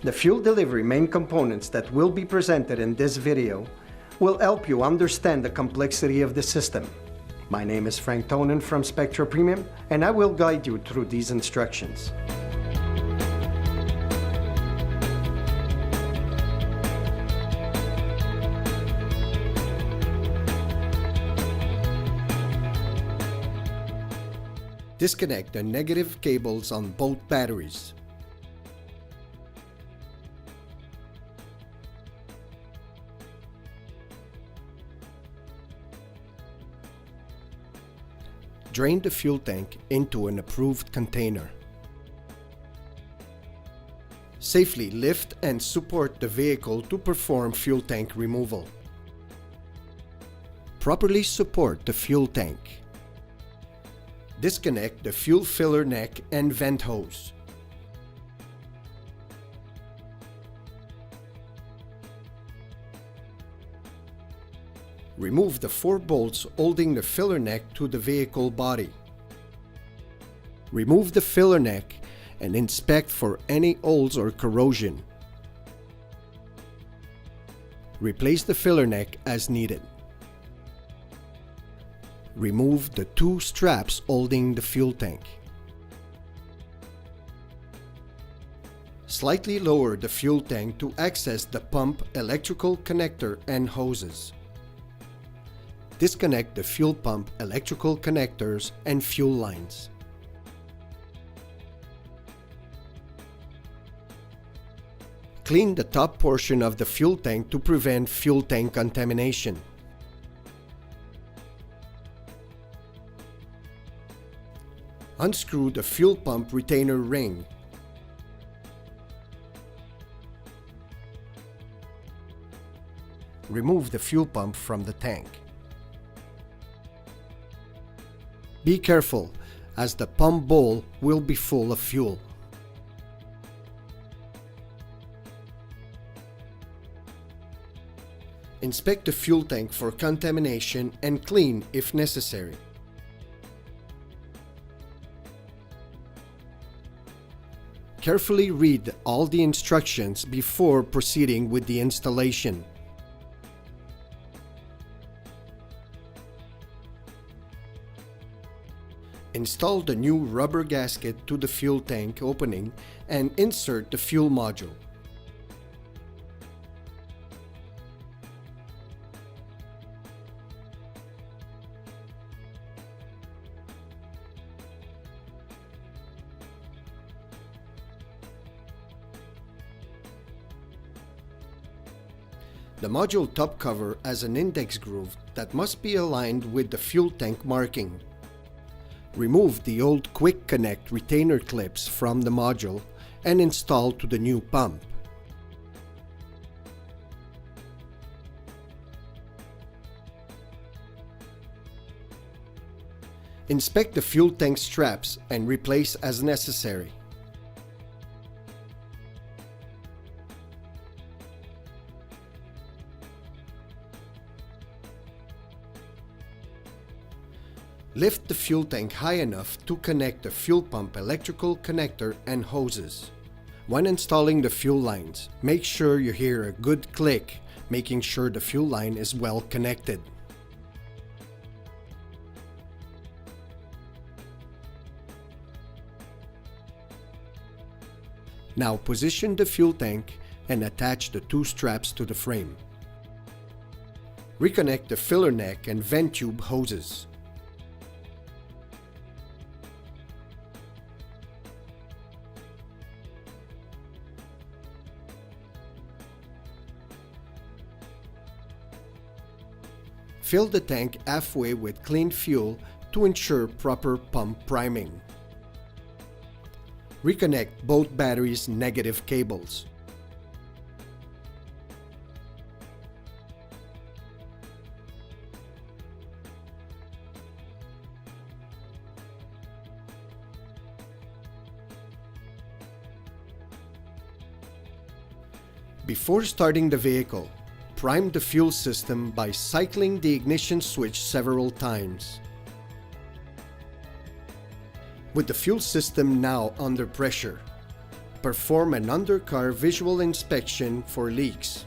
The fuel delivery main components that will be presented in this video will help you understand the complexity of the system. My name is Frank Tonin from Spectra Premium, and I will guide you through these instructions. Disconnect the negative cables on both batteries. Drain the fuel tank into an approved container. Safely lift and support the vehicle to perform fuel tank removal. Properly support the fuel tank. Disconnect the fuel filler neck and vent hose. Remove the 4 bolts holding the filler neck to the vehicle body. Remove the filler neck and inspect for any holes or corrosion. Replace the filler neck as needed. Remove the 2 straps holding the fuel tank. Slightly lower the fuel tank to access the pump, electrical connector and hoses. Disconnect the fuel pump, electrical connectors and fuel lines. Clean the top portion of the fuel tank to prevent fuel tank contamination. Unscrew the fuel pump retainer ring. Remove the fuel pump from the tank. Be careful, as the pump bowl will be full of fuel. Inspect the fuel tank for contamination and clean if necessary. Carefully read all the instructions before proceeding with the installation. Install the new rubber gasket to the fuel tank opening and insert the fuel module. The module top cover has an index groove that must be aligned with the fuel tank marking. Remove the old Quick Connect retainer clips from the module and install to the new pump. Inspect the fuel tank straps and replace as necessary. Lift the fuel tank high enough to connect the fuel pump electrical connector and hoses. When installing the fuel lines, make sure you hear a good click, making sure the fuel line is well connected. Now position the fuel tank and attach the 2 straps to the frame. Reconnect the filler neck and vent tube hoses. Fill the tank halfway with clean fuel to ensure proper pump priming. Reconnect both batteries' negative cables. Before starting the vehicle, prime the fuel system by cycling the ignition switch several times. With the fuel system now under pressure, Perform an undercar visual inspection for leaks.